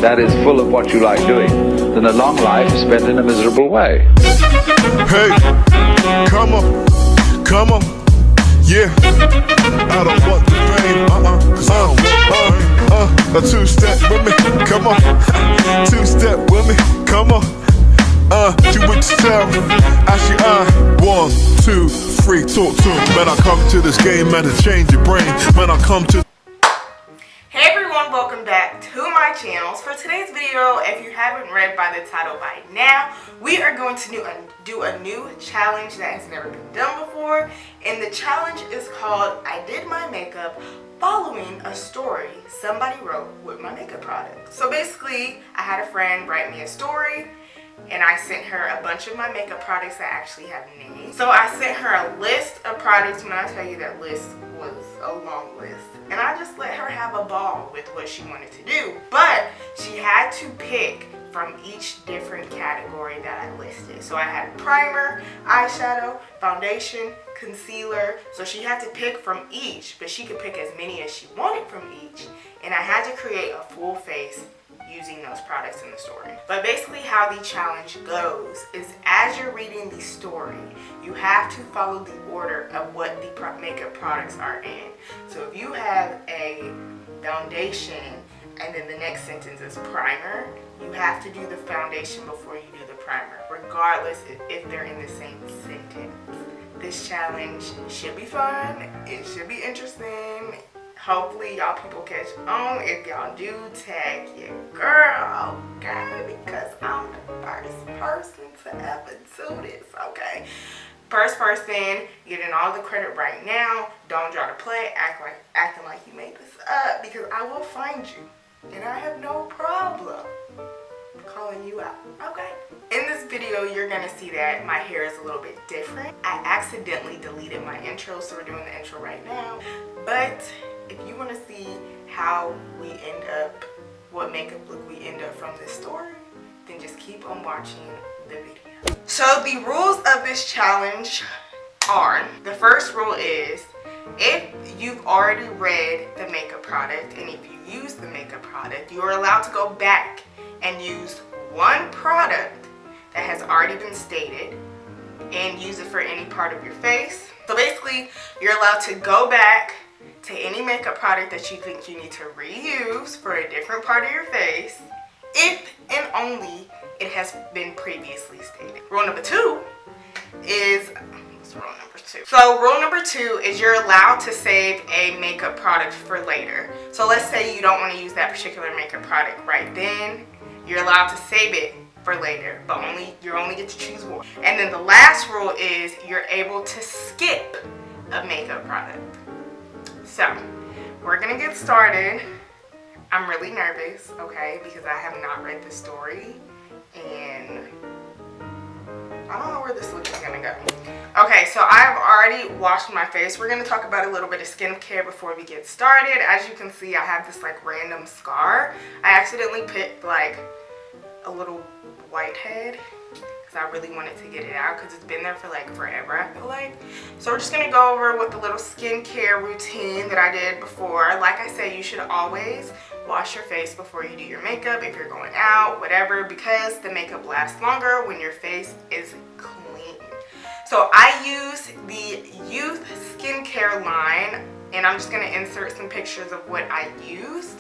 that is full of what you like doing, than a long life spent in a miserable way. Hey, come on, yeah. I don't want the pain, cause I don't want a two-step with me, come on. Two-step with me, come on. You would tell, actually 1, 2, 3, talk to him. Man, I come to this game, man, to change your brain. Man, I come to... Hey everyone, welcome back to my channel. For today's video, if you haven't read by the title by now, we are going to do a new challenge that has never been done before. And the challenge is called I Did My Makeup Following a Story Somebody Wrote with my makeup product. So basically, I had a friend write me a story and I sent her a bunch of my makeup products that actually have names. So I sent her a list of products. When I tell you that list was a long list. And I just let her have a ball with what she wanted to do. But she had to pick from each different category that I listed. So I had primer, eyeshadow, foundation, concealer. So she had to pick from each, but she could pick as many as she wanted from each. And I had to create a full face using those products in the story. But basically how the challenge goes is as you're reading the story, you have to follow the order of what the makeup products are in. So if you have a foundation and then the next sentence is primer, you have to do the foundation before you do the primer, regardless if they're in the same sentence. This challenge should be fun, it should be interesting. Hopefully y'all people catch on. If y'all do, tag your girl, okay? Because I'm the first person to ever do this, okay? First person getting all the credit right now. Don't try to play, acting like you made this up, because I will find you. And I have no problem calling you out, okay? In this video, you're gonna see that my hair is a little bit different. I accidentally deleted my intro, so we're doing the intro right now. But if you want to see how we end up, what makeup look we end up from this story, then just keep on watching the video. So the rules of this challenge are, the first rule is, if you've already read the makeup product and if you use the makeup product, you are allowed to go back and use one product that has already been stated and use it for any part of your face. So basically, you're allowed to go back to any makeup product that you think you need to reuse for a different part of your face, if and only it has been previously stated. Rule number 2 is, what's rule number 2? So rule number 2 is you're allowed to save a makeup product for later. So let's say you don't want to use that particular makeup product right then, you're allowed to save it for later, but you only get to choose one. And then the last rule is you're able to skip a makeup product. So, we're gonna get started. I'm really nervous, okay, because I have not read the story and I don't know where this look is gonna go. Okay, so I've already washed my face. We're gonna talk about a little bit of skincare before we get started. As you can see, I have this like random scar. I accidentally picked like a little whitehead because I really wanted to get it out because it's been there for like forever, I feel like. So we're just gonna go over with the little skincare routine that I did before. Like I said, you should always wash your face before you do your makeup if you're going out, whatever, because the makeup lasts longer when your face is clean. So I use the Youth skincare line, and I'm just gonna insert some pictures of what I used.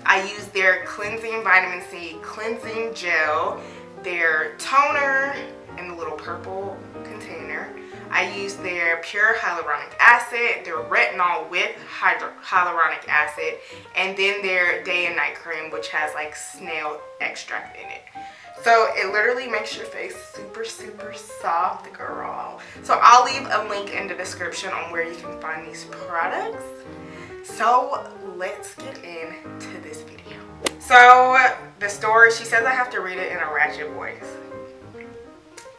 I used their cleansing vitamin C cleansing gel, their toner in the little purple container. I used their pure hyaluronic acid, their retinol with hyaluronic acid, and then their day and night cream, which has like snail extract in it. So it literally makes your face super, super soft, girl. So I'll leave a link in the description on where you can find these products. So let's get into this video. So the story, she says I have to read it in a ratchet voice.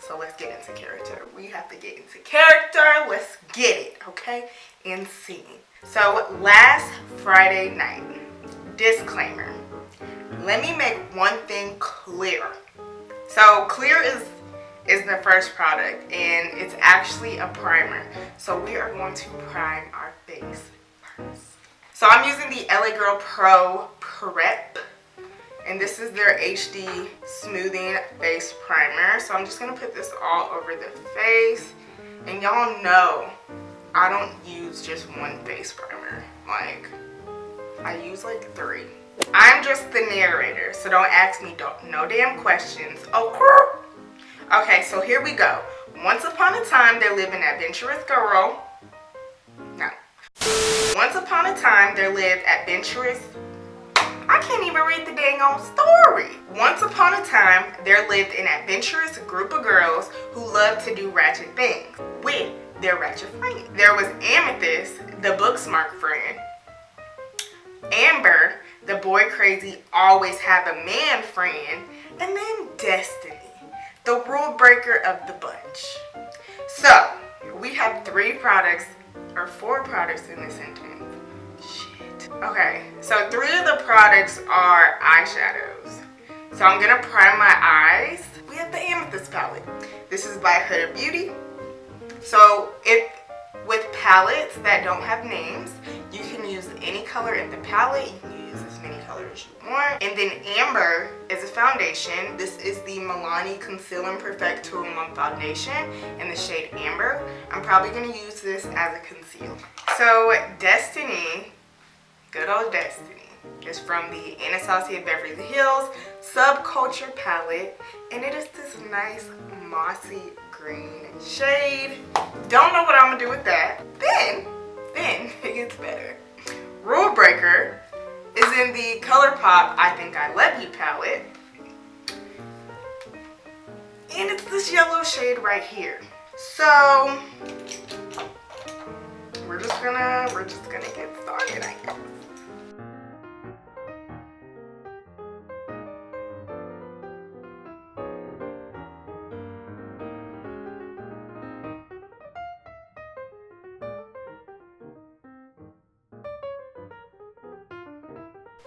So let's get into character. We have to get into character. Let's get it, okay? And scene. So last Friday night, disclaimer. Let me make one thing clear. So clear is the first product, and it's actually a primer. So we are going to prime our face first. So I'm using the LA Girl Pro Prep And this is their HD Smoothing Face Primer. So I'm just going to put this all over the face. And y'all know I don't use just one face primer. Like, I use like 3. I'm just the narrator, so don't ask me no damn questions. Okay, so here we go. Once upon a time, there lived an adventurous girl. No. Once upon a time, there lived adventurous... I can't even read the dang old story. Once upon a time, there lived an adventurous group of girls who loved to do ratchet things with their ratchet friends. There was Amethyst, the book smart friend. Amber, the boy crazy, always have a man friend. And then Destiny, the rule breaker of the bunch. So, we have 3 products, or 4 products in this sentence. Shit. Okay, so 3 of the products are eyeshadows. So I'm gonna prime my eyes. We have the Amethyst palette. This is by Huda Beauty. So with palettes that don't have names, you can use any color in the palette. You can use as many colors as you want. And then Amber is a foundation. This is the Milani Conceal and Perfect 2-in-1 foundation in the shade Amber. I'm probably going to use this as a conceal. So Destiny, good old Destiny, is from the Anastasia Beverly Hills Subculture palette. And it is this nice mossy green shade. Don't know what I'm gonna do with that. Then it gets better. Rule Breaker is in the Colourpop I Think I Love You palette. And it's this yellow shade right here. So we're just gonna get started, I guess.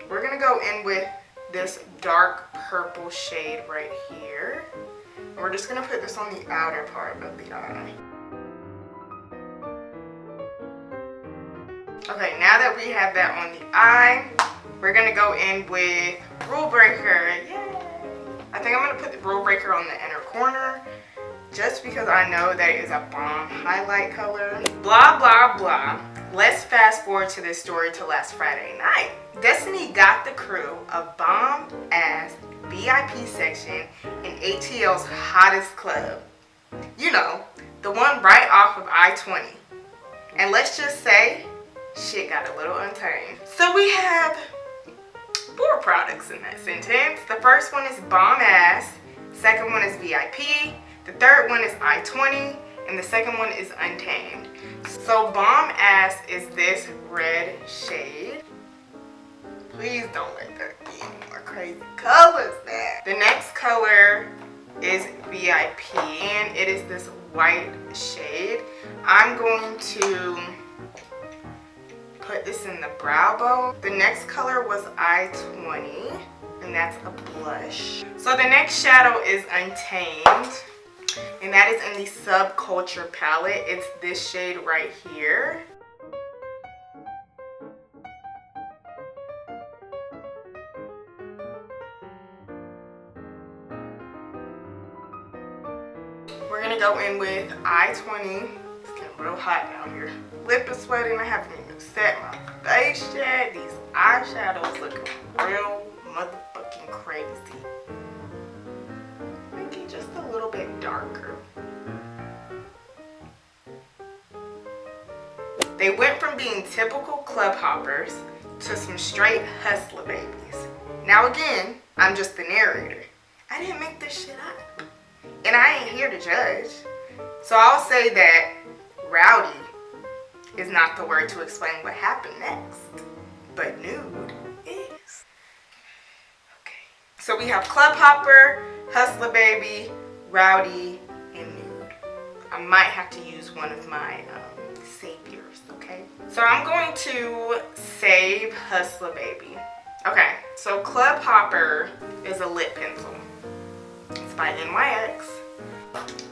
We're gonna go in with this dark purple shade right here. And we're just gonna put this on the outer part of the eye. Okay, now that we have that on the eye, we're gonna go in with Rule Breaker. Yay! I think I'm gonna put the Rule Breaker on the inner corner just because I know that it is a bomb highlight color. Blah, blah, blah. Let's fast forward to this story to last Friday night. Destiny got the crew a bomb-ass VIP section in ATL's hottest club. You know, the one right off of I-20. And let's just say, shit got a little untamed. So we have 4 products in that sentence. The first one is bomb-ass. Second one is VIP. The third one is I-20. And the second one is Untamed. So bomb-ass is this red shade. Please don't let there be any more crazy colors there. The next color is VIP, and it is this white shade. I'm going to put this in the brow bone. The next color was I-20, and that's a blush. So the next shadow is Untamed, and that is in the Subculture palette. It's this shade right here. We're gonna go in with I-20. It's getting real hot down here. Lip is sweating. I haven't even set my face yet. These eyeshadows looking real motherfucking crazy. Make it just a little bit darker. They went from being typical club hoppers to some straight hustler babies. Now again, I'm just the narrator. I didn't make this shit up. And I ain't here to judge. So I'll say that rowdy is not the word to explain what happened next. But nude is. Okay. So we have club hopper, hustler baby, rowdy, and nude. I might have to use one of my saviors, okay? So I'm going to save hustler baby. Okay, so club hopper is a lip pencil. It's by NYX.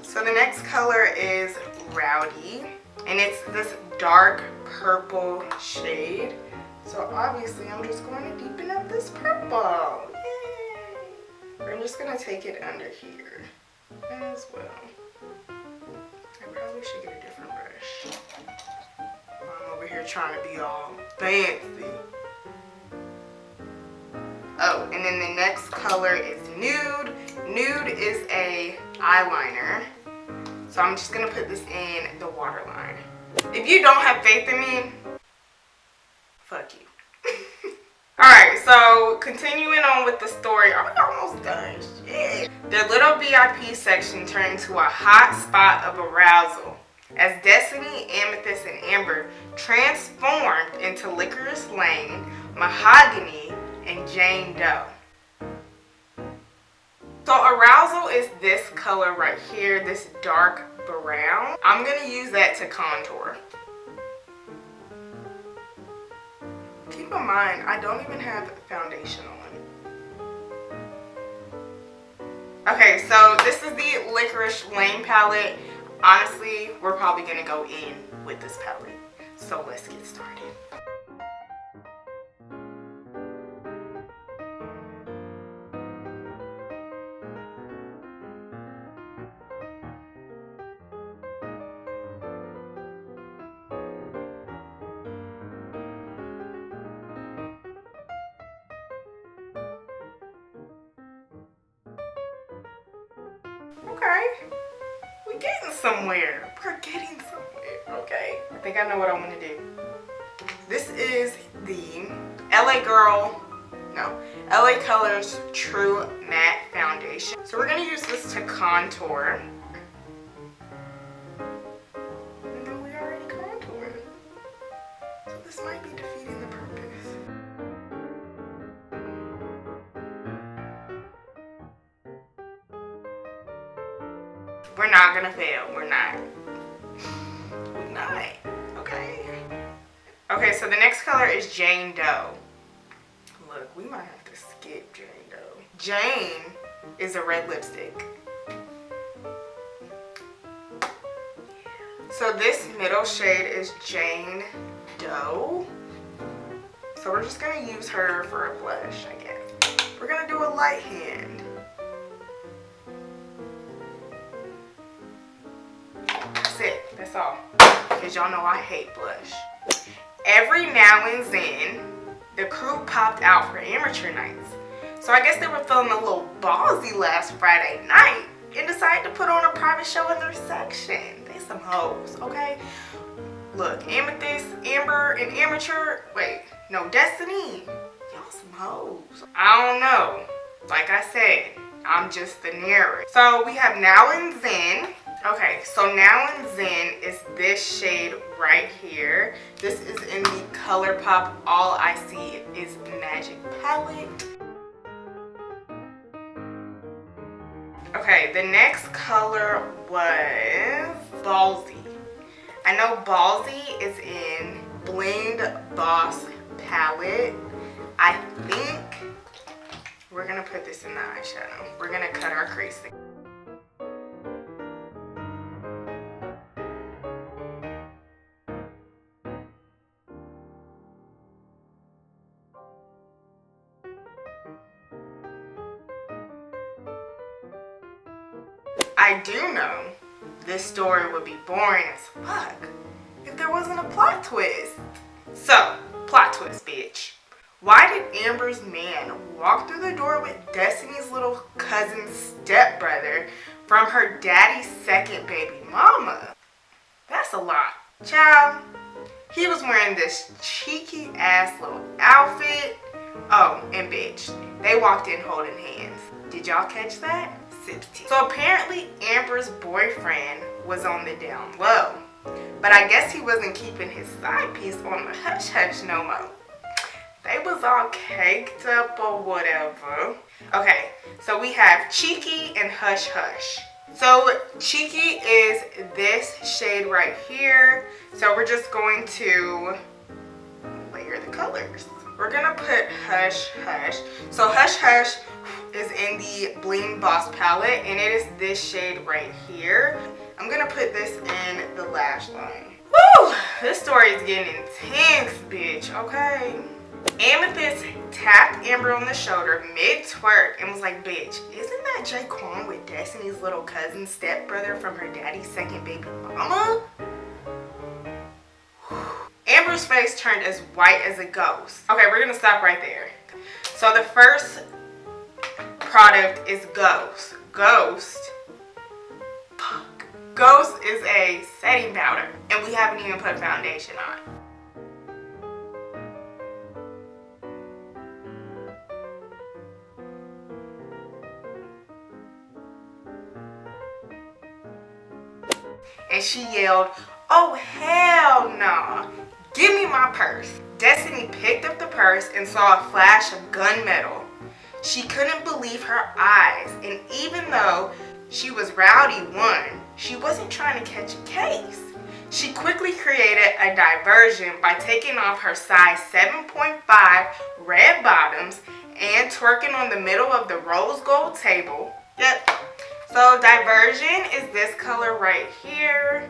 So the next color is Rowdy, and it's this dark purple shade. So obviously I'm just going to deepen up this purple. Yay. just gonna take it under here as well. I probably should get a different brush. I'm over here trying to be all fancy. Oh, and then the next color is Nude. Nude is a eyeliner. So I'm just gonna put this in the waterline. If you don't have faith in me, fuck you. Alright, so continuing on with the story. Are we almost done? Shit. Their little VIP section turned into a hot spot of arousal as Destiny, Amethyst, and Amber transformed into Licorice Lane, Mahogany, and Jane Doe. So arousal is this color right here, this dark brown. I'm going to use that to contour. Keep in mind, I don't even have foundation on. Okay, so this is the Licorice Lane palette. Honestly, we're probably going to go in with this palette. So let's get started. Okay, we're getting somewhere. We're getting somewhere, okay? I think I know what I want to do. This is the LA Colors True Matte Foundation. So we're going to use this to contour. Even though we already contoured. So this might be defeating the purpose. We're not gonna fail. We're not. Okay. Okay, so the next color is Jane Doe. Look, we might have to skip Jane Doe. Jane is a red lipstick. So this middle shade is Jane Doe. So we're just gonna use her for a blush, I guess. We're gonna do a light hand. That's it. That's all. Because y'all know I hate blush. Every now and then, the crew popped out for amateur nights. So I guess they were feeling a little ballsy last Friday night and decided to put on a private show in their section. They some hoes, okay? Look, Amethyst, Amber, and Amateur. Wait, no, Destiny. Y'all some hoes. I don't know. Like I said, I'm just the narrator. So we have Now and Then. Okay, so Now and Then is this shade right here. This is in the Colourpop All I See Is Magic palette. Okay, the next color was Ballsy. I know Ballsy is in Bling Boss palette. I think we're gonna put this in the eyeshadow. We're gonna cut our creasing. I do know this story would be boring as fuck if there wasn't a plot twist. So, plot twist, bitch. Why did Amber's man walk through the door with Destiny's little cousin's stepbrother from her daddy's second baby mama? That's a lot. Child, he was wearing this cheeky ass little outfit. Oh, and bitch, they walked in holding hands. Did y'all catch that? 16. So apparently Amber's boyfriend was on the down low. But I guess he wasn't keeping his side piece on the hush hush no more. They was all caked up or whatever. Okay, so we have Cheeky and Hush Hush. So Cheeky is this shade right here. So we're just going to layer the colors. We're gonna put Hush Hush. So Hush Hush is in the Bling Boss palette, and it is this shade right here. I'm gonna put this in the lash line. Woo! This story is getting intense, bitch, okay? Amethyst tapped Amber on the shoulder mid-twerk and was like, bitch, isn't that Jaquan with Destiny's little cousin stepbrother from her daddy's second baby mama? Amber's face turned as white as a ghost. Okay, we're gonna stop right there. So the first product is Ghost. Ghost is a setting powder, and we haven't even put foundation on. And she yelled, oh hell no, give me my purse. Destiny picked up the purse and saw a flash of gunmetal. She couldn't believe her eyes, and even though she was rowdy one, she wasn't trying to catch a case. She quickly created a diversion by taking off her size 7.5 red bottoms and twerking on the middle of the rose gold table. Yep. So diversion is this color right here.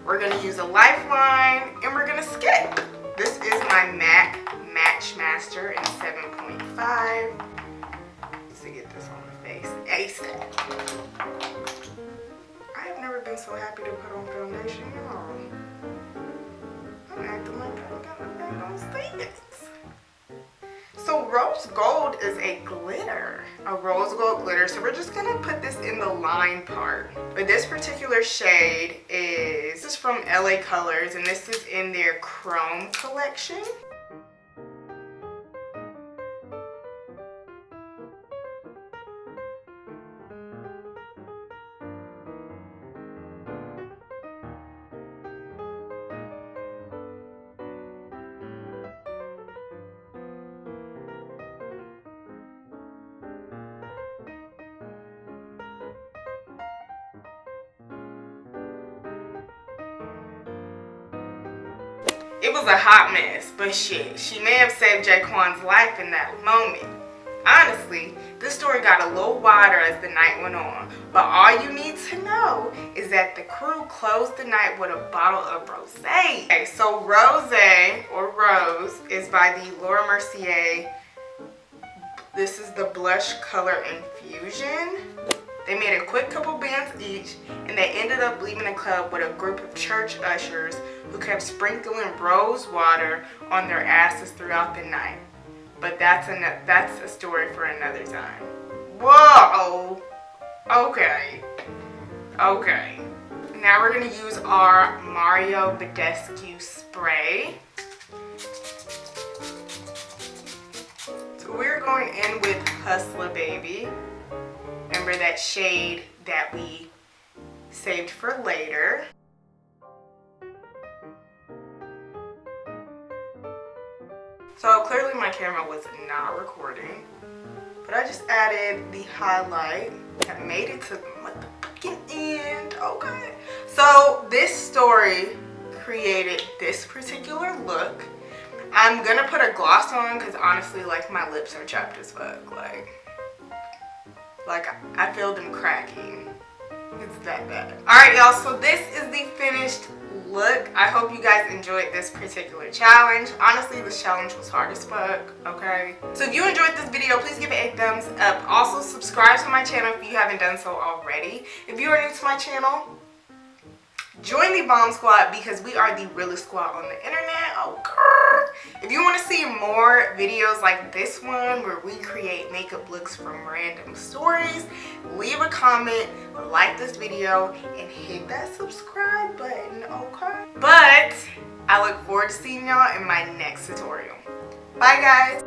We're gonna use a lifeline and we're gonna skip. This is my MAC Match Master in 7.5. To get this on the face ASAP. I have never been so happy to put on foundation, y'all. I'm acting like I got my bag on statements. So rose gold is a glitter, a rose gold glitter. So we're just gonna put this in the line part. But this particular shade is from LA Colors, and this is in their Chrome collection. It was a hot mess, but shit, she may have saved Jaquan's life in that moment. Honestly, this story got a little wider as the night went on, but all you need to know is that the crew closed the night with a bottle of Rosé. Okay, so Rosé, or Rose, is by the Laura Mercier. This is the blush color Infusion. They made a quick couple bands each, and they ended up leaving the club with a group of church ushers who kept sprinkling rose water on their asses throughout the night. But that's a story for another time. Whoa! Okay. Okay. Now we're gonna use our Mario Badescu spray. So we're going in with Hustla, baby. Remember that shade that we saved for later. So clearly my camera was not recording, but I just added the highlight. I made it to the motherfucking end, okay? So this story created this particular look. I'm gonna put a gloss on because honestly, like, my lips are chapped as fuck. Like I feel them cracking. It's that bad. Alright, y'all, so this is the finished look. I hope you guys enjoyed this particular challenge. Honestly, this challenge was hard as fuck, okay? So if you enjoyed this video, please give it a thumbs up. Also, subscribe to my channel if you haven't done so already. If you are new to my channel, join the B.O.M B Squad because we are the realest squad on the internet. Oh, girl. If you want to see more videos like this one where we create makeup looks from random stories, leave a comment, like this video, and hit that subscribe button, okay? But I look forward to seeing y'all in my next tutorial. Bye, guys.